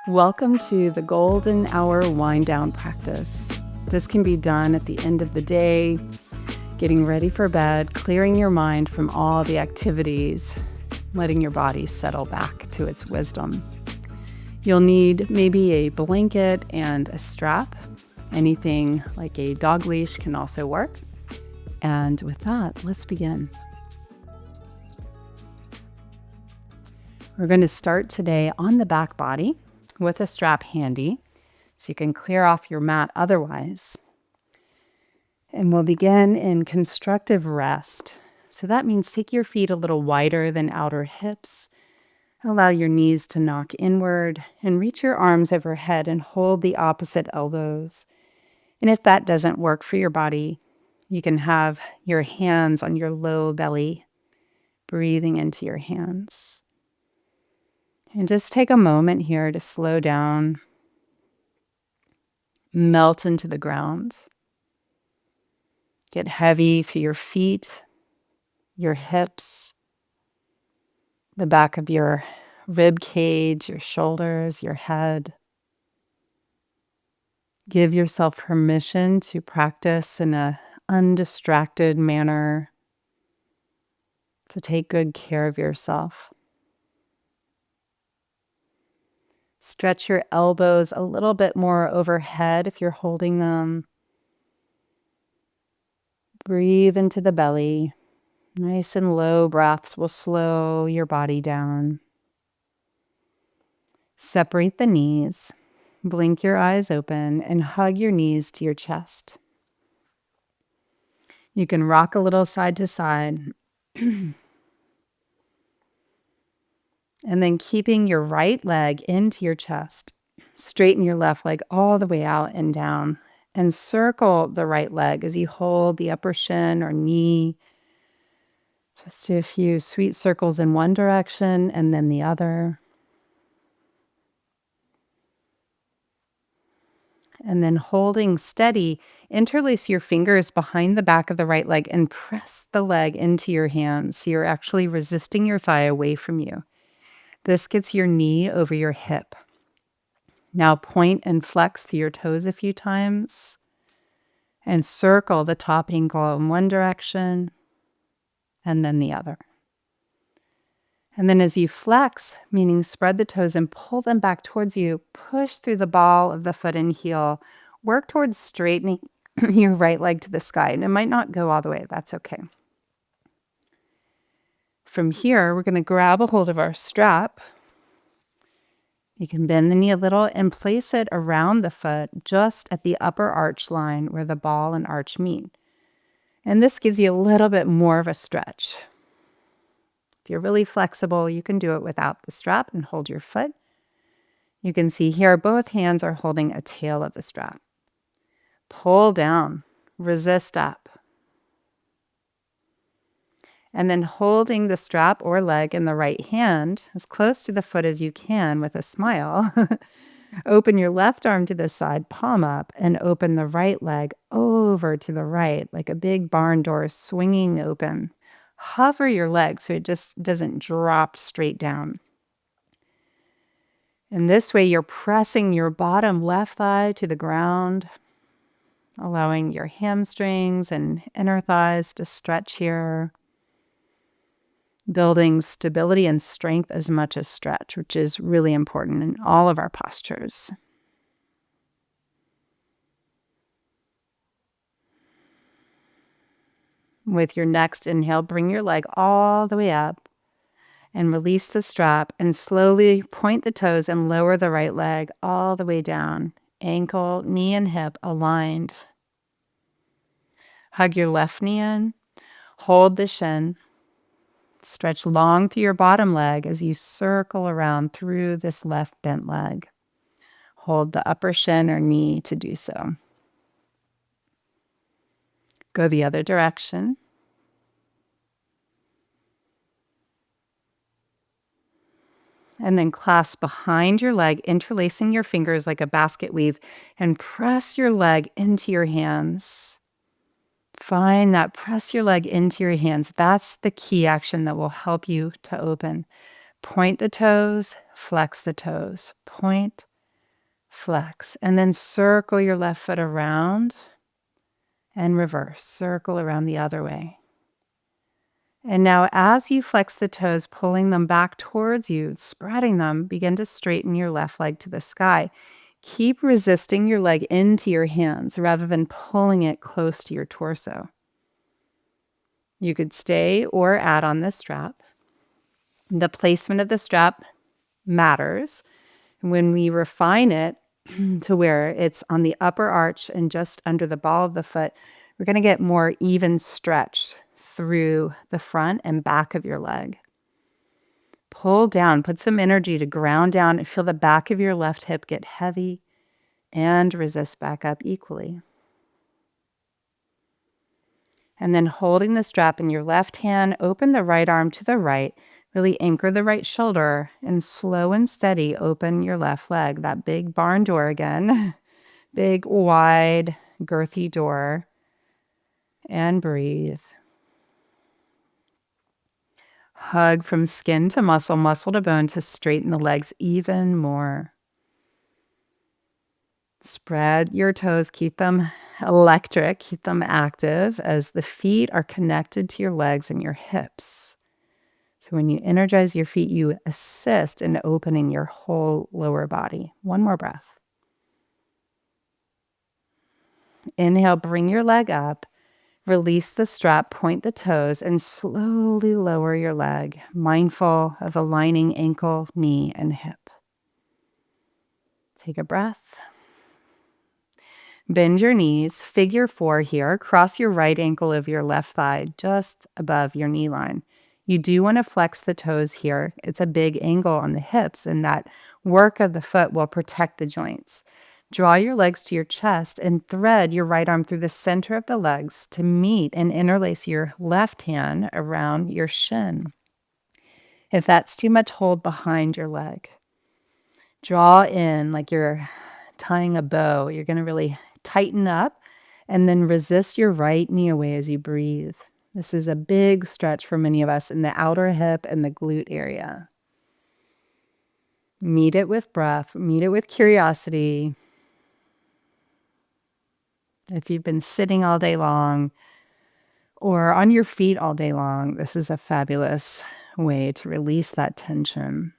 Welcome to the Golden Hour Wind Down practice. This can be done at the end of the day, getting ready for bed, clearing your mind from all the activities, letting your body settle back to its wisdom. You'll need maybe a blanket and a strap. Anything like a dog leash can also work. And with that, let's begin. We're going to start today on the back body with a strap handy so you can clear off your mat otherwise. And we'll begin in constructive rest. So that means take your feet a little wider than outer hips. Allow your knees to knock inward and reach your arms overhead and hold the opposite elbows. And if that doesn't work for your body, you can have your hands on your low belly, breathing into your hands. And just take a moment here to slow down, melt into the ground. Get heavy for your feet, your hips, the back of your rib cage, your shoulders, your head. Give yourself permission to practice in an undistracted manner, to take good care of yourself. Stretch your elbows a little bit more overhead if you're holding them. Breathe into the belly. Nice and low breaths will slow your body down. Separate the knees. Blink your eyes open and hug your knees to your chest. You can rock a little side to side. And then keeping your right leg into your chest, straighten your left leg all the way out and down, and circle the right leg as you hold the upper shin or knee. Just do a few sweet circles in one direction and then the other. And then holding steady, interlace your fingers behind the back of the right leg and press the leg into your hands. So you're actually resisting your thigh away from you. This gets your knee over your hip. Now point and flex through your toes a few times and circle the top ankle in one direction and then the other. And then as you flex, meaning spread the toes and pull them back towards you, push through the ball of the foot and heel. Work towards straightening your right leg to the sky. And it might not go all the way. That's okay. From here, we're going to grab a hold of our strap. You can bend the knee a little and place it around the foot just at the upper arch line where the ball and arch meet. And this gives you a little bit more of a stretch. If you're really flexible, you can do it without the strap and hold your foot. You can see here both hands are holding a tail of the strap. Pull down, resist up. And then holding the strap or leg in the right hand as close to the foot as you can with a smile. Open your left arm to the side, palm up, and open the right leg over to the right like a big barn door swinging open. Hover your leg so it just doesn't drop straight down. And this way you're pressing your bottom left thigh to the ground, allowing your hamstrings and inner thighs to stretch here. Building stability and strength as much as stretch, which is really important in all of our postures. With your next inhale, bring your leg all the way up and release the strap and slowly point the toes and lower the right leg all the way down. Ankle, knee, and hip aligned. Hug your left knee in. Hold the shin. Stretch long through your bottom leg as you circle around through this left bent leg. Hold the upper shin or knee to do so. Go the other direction. And then clasp behind your leg, interlacing your fingers like a basket weave, and press your leg into your hands. Find that press your leg into your hands. That's the key action that will help you to open. Point the toes, flex the toes. Point, flex, and then circle your left foot around and reverse, circle around the other way. And now as you flex the toes, pulling them back towards you, spreading them, begin to straighten your left leg to the sky. Keep resisting your leg into your hands rather than pulling it close to your torso. You could stay or add on the strap. The placement of the strap matters. When we refine it to where it's on the upper arch and just under the ball of the foot, we're going to get more even stretch through the front and back of your leg. Pull down, put some energy to ground down and feel the back of your left hip get heavy and resist back up equally. And then holding the strap in your left hand, open the right arm to the right, really anchor the right shoulder, and slow and steady open your left leg, that big barn door again, big, wide, girthy door, and breathe. Hug from skin to muscle, muscle to bone to straighten the legs even more. Spread your toes, keep them electric, keep them active as the feet are connected to your legs and your hips. So when you energize your feet, you assist in opening your whole lower body. One more breath. Inhale, bring your leg up, release the strap, point the toes, and slowly lower your leg, mindful of aligning ankle, knee, and hip. Take a breath. Bend your knees, figure 4 here. Cross your right ankle over your left thigh, just above your knee line. You do want to flex the toes here. It's a big angle on the hips, and that work of the foot will protect the joints. Draw your legs to your chest and thread your right arm through the center of the legs to meet and interlace your left hand around your shin. If that's too much, hold behind your leg. Draw in like you're tying a bow. You're going to really tighten up and then resist your right knee away as you breathe. This is a big stretch for many of us in the outer hip and the glute area. Meet it with breath, meet it with curiosity. If you've been sitting all day long or on your feet all day long, this is a fabulous way to release that tension.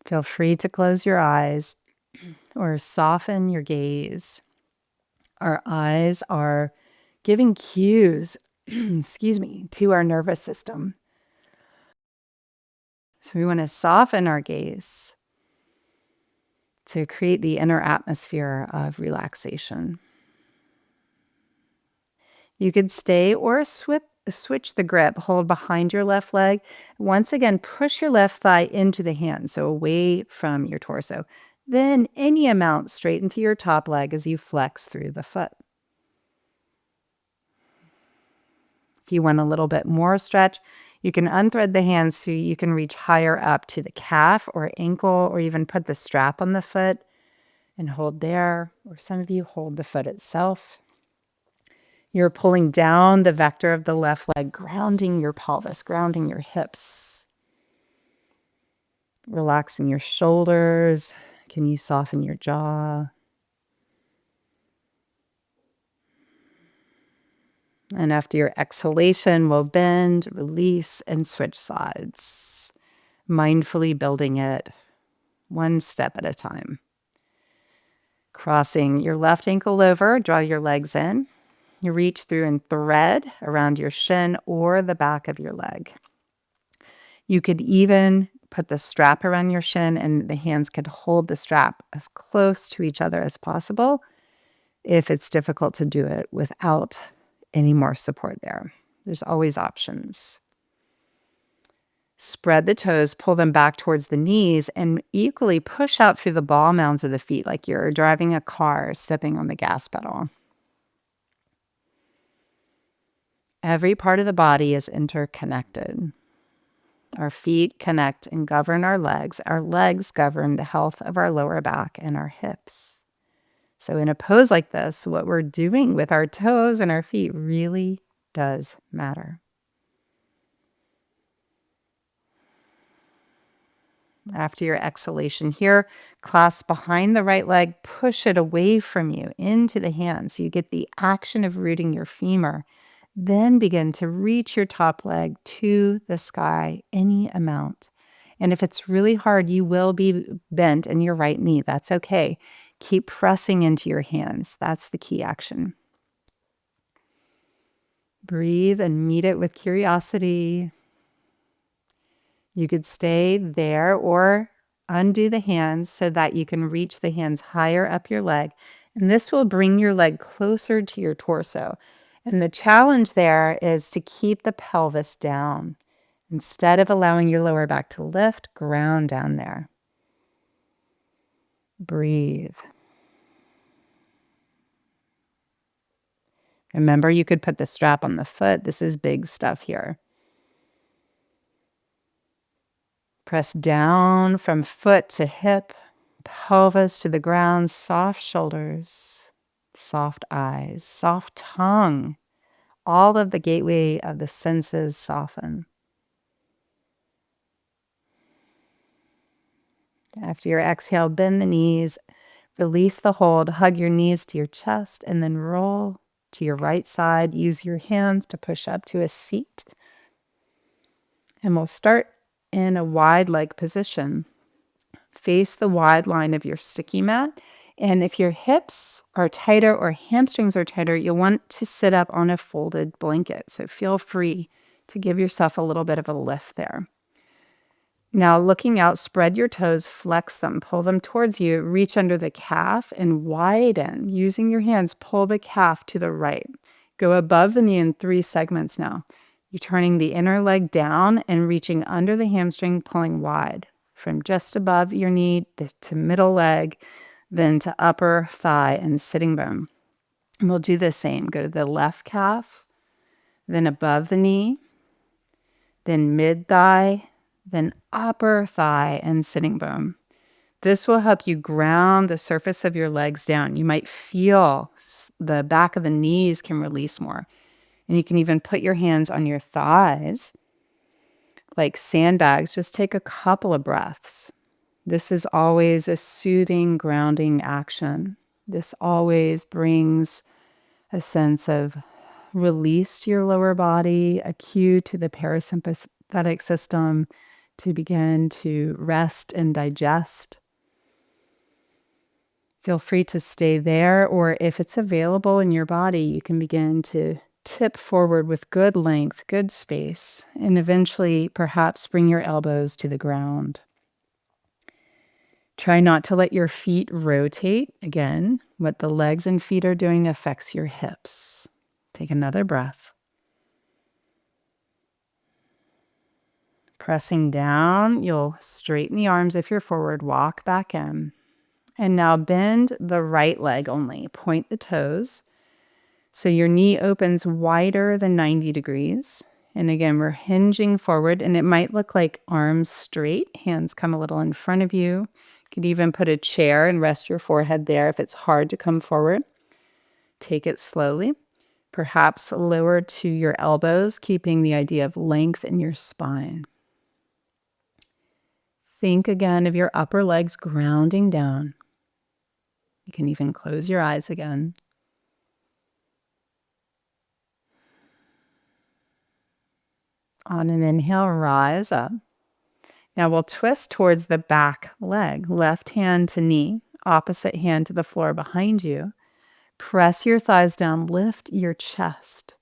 Feel free to close your eyes or soften your gaze. Our eyes are giving cues, to our nervous system. So we want to soften our gaze to create the inner atmosphere of relaxation. You could stay or switch the grip, hold behind your left leg. Once again, push your left thigh into the hand, so away from your torso. Then any amount straight into your top leg as you flex through the foot. If you want a little bit more stretch, you can unthread the hands so you can reach higher up to the calf or ankle, or even put the strap on the foot and hold there. Or some of you hold the foot itself. You're pulling down the vector of the left leg, grounding your pelvis, grounding your hips, relaxing your shoulders. Can you soften your jaw? And after your exhalation, we'll bend, release, and switch sides, mindfully building it one step at a time. Crossing your left ankle over, draw your legs in. You reach through and thread around your shin or the back of your leg. You could even put the strap around your shin, and the hands could hold the strap as close to each other as possible if it's difficult to do it without any more support there. There's always options. Spread the toes, pull them back towards the knees, and equally push out through the ball mounds of the feet like you're driving a car, stepping on the gas pedal. Every part of the body is interconnected. Our feet connect and govern our legs. Our legs govern the health of our lower back and our hips. So in a pose like this, what we're doing with our toes and our feet really does matter. After your exhalation here, clasp behind the right leg, push it away from you into the hands. So you get the action of rooting your femur. Then begin to reach your top leg to the sky, any amount. And if it's really hard, you will be bent in your right knee. That's okay. Keep pressing into your hands. That's the key action. Breathe and meet it with curiosity. You could stay there or undo the hands so that you can reach the hands higher up your leg. And this will bring your leg closer to your torso. And the challenge there is to keep the pelvis down. Instead of allowing your lower back to lift, ground down there. Breathe. Remember, you could put the strap on the foot. This is big stuff here. Press down from foot to hip, pelvis to the ground, soft shoulders, soft eyes, soft tongue. All of the gateway of the senses soften. After your exhale, bend the knees, release the hold, hug your knees to your chest, and then roll to your right side. Use your hands to push up to a seat. And we'll start in a wide leg position. Face the wide line of your sticky mat. And if your hips are tighter or hamstrings are tighter, you'll want to sit up on a folded blanket. So feel free to give yourself a little bit of a lift there. Now, looking out, spread your toes, flex them, pull them towards you, reach under the calf and widen. Using your hands, pull the calf to the right. Go above the knee in 3 segments now. You're turning the inner leg down and reaching under the hamstring, pulling wide from just above your knee to middle leg, then to upper thigh and sitting bone. And we'll do the same. Go to the left calf, then above the knee, then mid thigh, then upper thigh and sitting bone. This will help you ground the surface of your legs down. You might feel the back of the knees can release more. And you can even put your hands on your thighs like sandbags. Just take a couple of breaths. This is always a soothing, grounding action. This always brings a sense of release to your lower body, a cue to the parasympathetic system to begin to rest and digest. Feel free to stay there, or if it's available in your body, you can begin to tip forward with good length, good space, and eventually perhaps bring your elbows to the ground. Try not to let your feet rotate. Again, what the legs and feet are doing affects your hips. Take another breath. Pressing down, you'll straighten the arms if you're forward, walk back in. And now bend the right leg only. Point the toes. So your knee opens wider than 90 degrees. And again, we're hinging forward, and it might look like arms straight, hands come a little in front of you. You could even put a chair and rest your forehead there if it's hard to come forward. Take it slowly. Perhaps lower to your elbows, keeping the idea of length in your spine. Think again of your upper legs grounding down. You can even close your eyes again. On an inhale, rise up. Now we'll twist towards the back leg, left hand to knee, opposite hand to the floor behind you. Press your thighs down, lift your chest.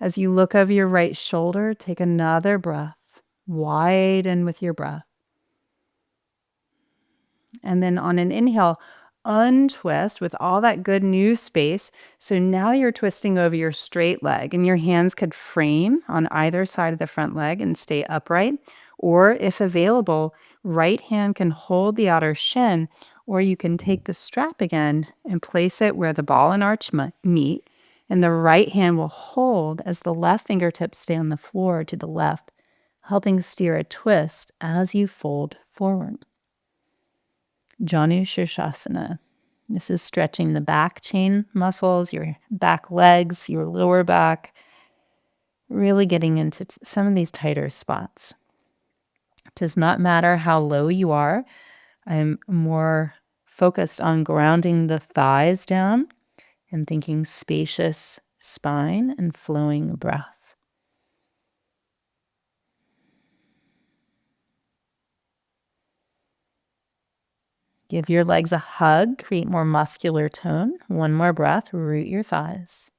As you look over your right shoulder, take another breath. Widen with your breath. And then on an inhale, untwist with all that good new space. So now you're twisting over your straight leg, and your hands could frame on either side of the front leg and stay upright. Or if available, right hand can hold the outer shin, or you can take the strap again and place it where the ball and arch meet. And the right hand will hold as the left fingertips stay on the floor to the left, helping steer a twist as you fold forward. Janu Shirshasana. This is stretching the back chain muscles, your back legs, your lower back, really getting into some of these tighter spots. Does not matter how low you are. I'm more focused on grounding the thighs down and thinking spacious spine and flowing breath. Give your legs a hug, create more muscular tone. One more breath, root your thighs.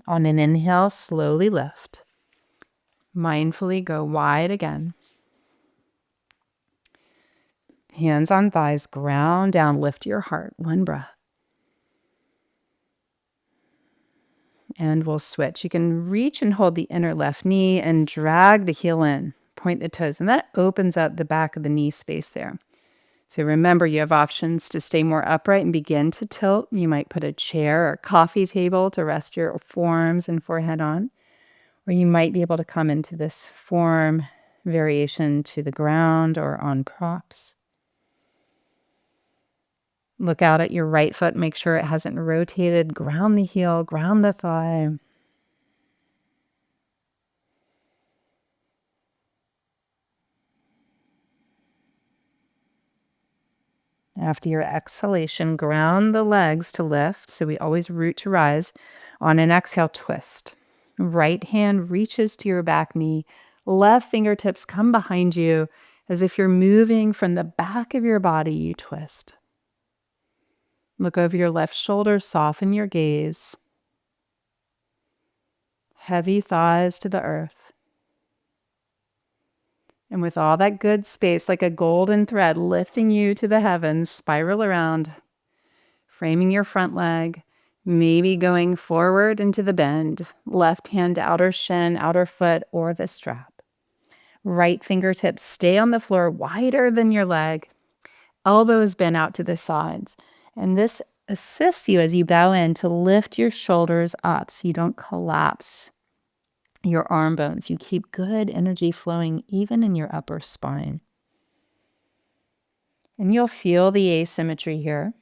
On an inhale, slowly lift. Mindfully go wide again. Hands on thighs, ground down, lift your heart. One breath. And we'll switch. You can reach and hold the inner left knee and drag the heel in. Point the toes, and that opens up the back of the knee space there. So remember, you have options to stay more upright and begin to tilt. You might put a chair or coffee table to rest your forearms and forehead on. Or you might be able to come into this form variation to the ground or on props. Look out at your right foot. Make sure it hasn't rotated. Ground the heel, ground the thigh. After your exhalation, ground the legs to lift. So we always root to rise. On an exhale, twist. Right hand reaches to your back knee. Left fingertips come behind you as if you're moving from the back of your body. You twist. Look over your left shoulder, soften your gaze. Heavy thighs to the earth. And with all that good space, like a golden thread lifting you to the heavens, spiral around, framing your front leg, maybe going forward into the bend, left hand to outer shin, outer foot, or the strap. Right fingertips stay on the floor wider than your leg, elbows bent out to the sides. And this assists you as you bow in to lift your shoulders up so you don't collapse your arm bones. You keep good energy flowing even in your upper spine. And you'll feel the asymmetry here.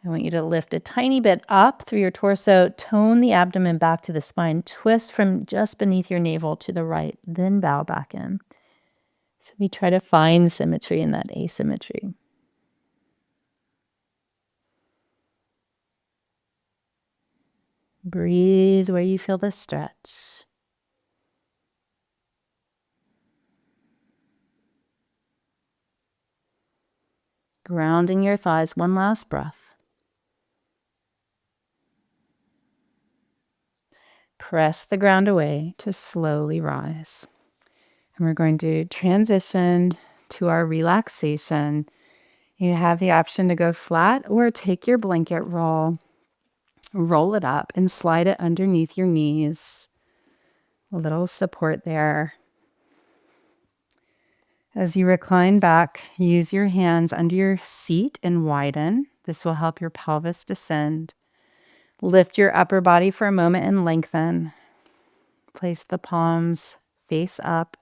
I want you to lift a tiny bit up through your torso, tone the abdomen back to the spine, twist from just beneath your navel to the right, then bow back in. So we try to find symmetry in that asymmetry. Breathe where you feel the stretch. Grounding your thighs, one last breath. Press the ground away to slowly rise. And we're going to transition to our relaxation. You have the option to go flat or take your blanket roll it up and slide it underneath your knees. A little support there. As you recline back, use your hands under your seat and widen. This will help your pelvis descend. Lift your upper body for a moment and lengthen. Place the palms face up.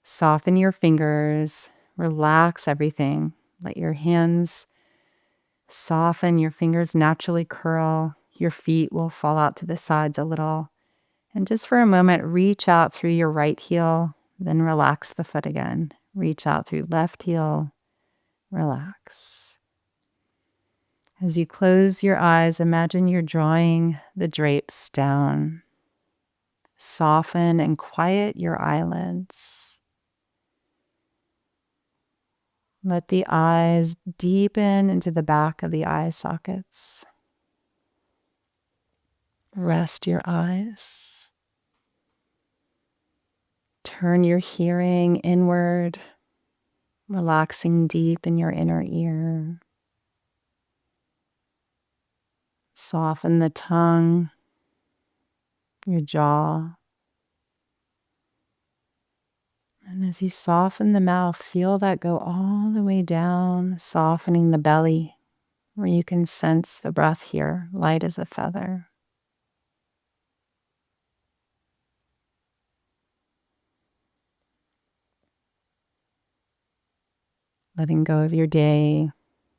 Soften your fingers. Relax everything. Let your hands soften. Your fingers naturally curl. Your feet will fall out to the sides a little. And just for a moment, reach out through your right heel. Then relax the foot again. Reach out through left heel. Relax. As you close your eyes, imagine you're drawing the drapes down. Soften and quiet your eyelids. Let the eyes deepen into the back of the eye sockets. Rest your eyes. Turn your hearing inward, relaxing deep in your inner ear. Soften the tongue, your jaw. And as you soften the mouth, feel that go all the way down, softening the belly, where you can sense the breath here, light as a feather. Letting go of your day,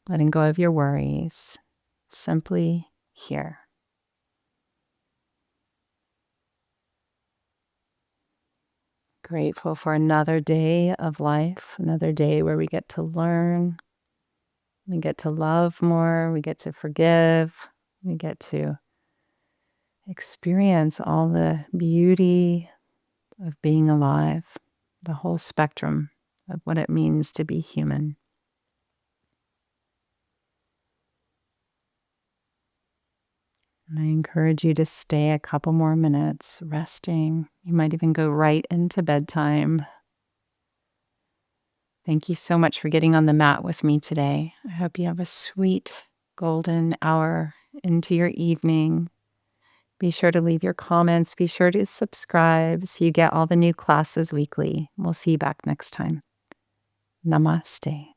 letting go of your worries, simply here. Grateful for another day of life, another day where we get to learn, we get to love more, we get to forgive, we get to experience all the beauty of being alive, the whole spectrum of what it means to be human. And I encourage you to stay a couple more minutes resting. You might even go right into bedtime. Thank you so much for getting on the mat with me today. I hope you have a sweet golden hour into your evening. Be sure to leave your comments. Be sure to subscribe so you get all the new classes weekly. We'll see you back next time. Namaste.